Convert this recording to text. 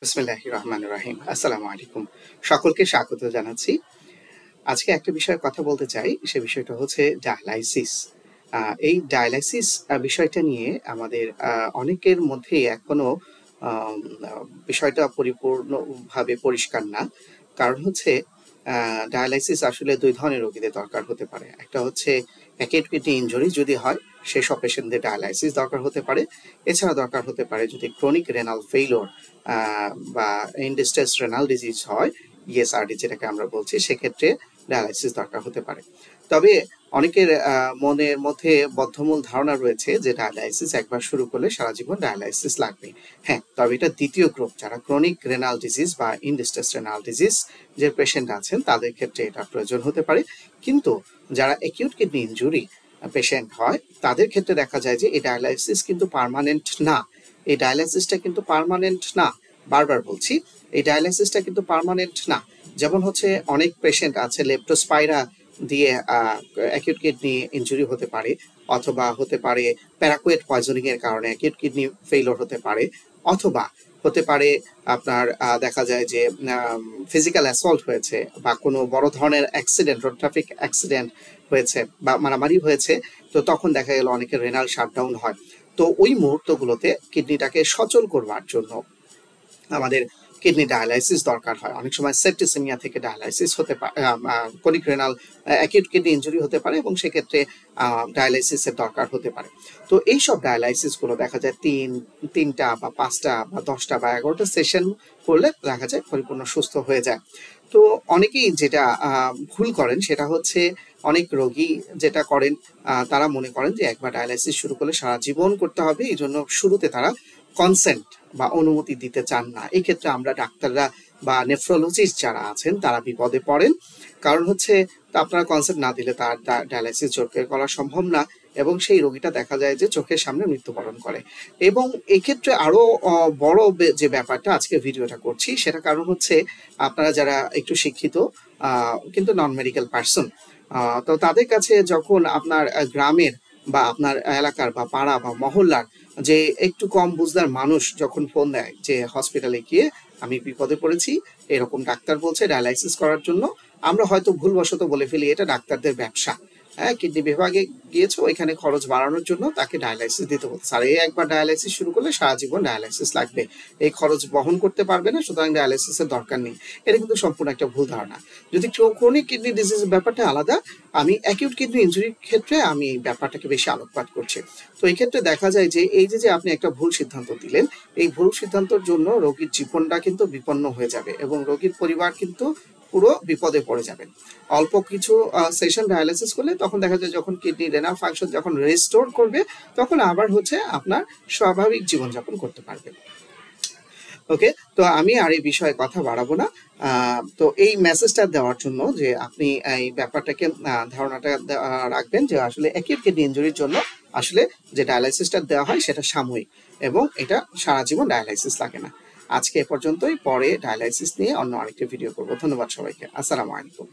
বিসমিল্লাহির রহমানির রহিম। আসসালামু আলাইকুম। সকলকে স্বাগত জানাচ্ছি। আজকে একটা বিষয়ে কথা বলতে চাই। সে বিষয়টা হচ্ছে ডায়ালাইসিস। এই ডায়ালাইসিস বিষয়টা নিয়ে আমাদের অনেকের মধ্যেই এখনো আম আ বিষয়টা পরিপূর্ণভাবে পরিষ্কার না। কারণ হচ্ছে ডায়ালাইসিস আসলে ২ ধরনের রোগীদের দরকার হতে পারে। একটা হচ্ছে অ্যাকিউট কিডনি ইনজুরি যদি হয়, সেসব পেশেন্টদের ডায়ালাইসিস দরকার হতে পারে। এছাড়া দরকার হতে পারে যদি ক্রনিক রেনাল ফেইলিউর আ বা এন্ড স্টেজ রেনাল ডিজিজ হয়, ইএসআরডি যেটাকে আমরা বলছি, সেক্ষেত্রে ডায়ালাইসিস দরকার হতে পারে। তবে অনেকের মনের মধ্যে বদ্ধমূল ধারণা রয়েছে যে ডায়ালাইসিস একবার শুরু করলে সারা জীবন ডায়ালাইসিস লাগবে। হ্যাঁ, তবে এটা দ্বিতীয় গ্রুপ, যারা ক্রনিক রেনাল ডিজিজ বা এন্ড স্টেজ রেনাল ডিজিজ যে পেশেন্ট আছেন তাদের ক্ষেত্রে এটা প্রয়োজন হতে পারে। কিন্তু যারা অ্যাকিউট কিডনি ইনজুরি পেশেন্ট হয় তাদের ক্ষেত্রে দেখা যায় যে এই ডায়ালাইসিস কিন্তু পার্মানেন্ট না। এই ডায়ালাইসিসটা কিন্তু পার্মানেন্ট না। বারবার বলছি, এই ডায়ালাইসিসটা কিন্তু পার্মানেন্ট না। যেমন হচ্ছে অনেক পেশেন্ট আছে লেপ্টোস্পাইরা দিয়ে অ্যাকিউট কিডনি ইনজুরি হতে পারে, অথবা হতে পারে প্যারাকুয়েট পয়জনিং এর কারণে অ্যাকিউট কিডনি ফেইলিওর হতে পারে, অথবা হতে পারে আপনার দেখা যায় যে ফিজিক্যাল অ্যাসল্ট হয়েছে বা কোনো বড় ধরনের অ্যাক্সিডেন্ট, রোড ট্রাফিক অ্যাক্সিডেন্ট হয়েছে বা মারামারি হয়েছে, তো তখন দেখা গেল অনেকের রেনাল শাটডাউন হয়। তো ওই মুহূর্তগুলোতে কিডনিটাকে সচল করবার জন্য আমাদের কিডনি ডায়ালাইসিস দরকার হয়। অনেক সময় সেপ্টিসেমিয়া থেকে ডায়ালাইসিস হতে পারে, chronic renal acute kidney injury হতে পারে, এবং সেক্ষেত্রে ডায়ালাইসিসের দরকার হতে পারে। তো এইসব ডায়ালাইসিসগুলো দেখা যায় তিনটা বা ৫টা বা ১০টা বা ১১টা সেশন করলে দেখা যায় পরিপূর্ণ সুস্থ হয়ে যায়। তো অনেকেই যেটা ভুল করেন সেটা হচ্ছে, অনেক রোগী যেটা করেন, তারা মনে করেন যে একবার ডায়ালাইসিস শুরু করলে সারা জীবন করতে হবে, এই জন্য শুরুতে তারা কনসেন্ট বা অনুমতি দিতে চান না। এই ক্ষেত্রে আমরা ডাক্তাররা বা নেফ্রোলজিস্ট যারা আছেন তারা বিপদে পড়েন। কারণ হচ্ছে আপনারা কনসেন্ট না দিলে তার ডায়ালাইসিস জোরকে করা সম্ভব না, এবং সেই রোগীটা দেখা যায় যে চোখের সামনে মৃত্যুবরণ করে। এবং এক্ষেত্রে আরো বড় যে ব্যাপারটা আজকে ভিডিওটা করছি, সেটা কারণ হচ্ছে আপনারা যারা একটু শিক্ষিত কিন্তু নন মেডিকেল পার্সন, তো তাদের কাছে যখন আপনার গ্রামের বা আপনার এলাকার বা পাড়া বা মহল্লার যে একটু কম বুঝদার মানুষ যখন ফোন দেয় যে হসপিটালে গিয়ে আমি বিপদে পড়েছি, এরকম ডাক্তার বলছে ডায়ালাইসিস করার জন্য, আমরা হয়তো ভুলবশত বলে ফেলি এটা ডাক্তারদের ব্যবসা। হ্যাঁ, কিডনি বিভাগে গিয়েছে, ওইখানে খরচ বাড়ানোর জন্য তাকে ডায়ালাইসিস দিতে বলছে, আর এই একবার ডায়ালাইসিস শুরু করলে সারা জীবন ডায়ালাইসিস লাগবে, এই খরচ বহন করতে পারবে না, সুতরাং ডায়ালাইসিসের দরকার নেই। এটা কিন্তু সম্পূর্ণ একটা ভুল ধারণা। যদি ক্রনিক কিডনি ডিজিজের ব্যাপারটা আলাদা, আমি অ্যাকিউট কিডনি ইনজুরির ক্ষেত্রে আমি ব্যাপারটাকে বেশি আলোকপাত করছি। তো এই ক্ষেত্রে দেখা যায় যে এই যে আপনি একটা ভুল সিদ্ধান্ত দিলেন, এই ভুল সিদ্ধান্তের জন্য রোগীর জীবনটা কিন্তু বিপন্ন হয়ে যাবে, এবং রোগীর পরিবার কিন্তু পুরো বিপদে পড়ে যাবেন। অল্প কিছু সেশন ডায়ালাইসিস করলে তখন দেখা যায় যখন কিডনি রেনাল ফাংশন যখন রেস্টোর করবে, তখন আবার হচ্ছে আপনার স্বাভাবিক জীবনযাপন করতে পারবে। ওকে, তো আমি আর এই বিষয়ে কথা বাড়াবো না। তো এই মেসেজটা দেওয়ার জন্য যে আপনি এই ব্যাপারটাকে ধারণাটা রাখবেন যে আসলে অ্যাকিউট কিডনি ইনজুরির জন্য আসলে যে ডায়ালাইসিসটা দেওয়া হয় সেটা সাময়িক, এবং এটা সারা জীবন ডায়ালাইসিস লাগে না। আজকে এ পর্যন্তই, পরে ডায়ালাইসিস নিয়ে অন্য আরেকটি ভিডিও করবো। ধন্যবাদ সবাইকে। আসসালামু আলাইকুম।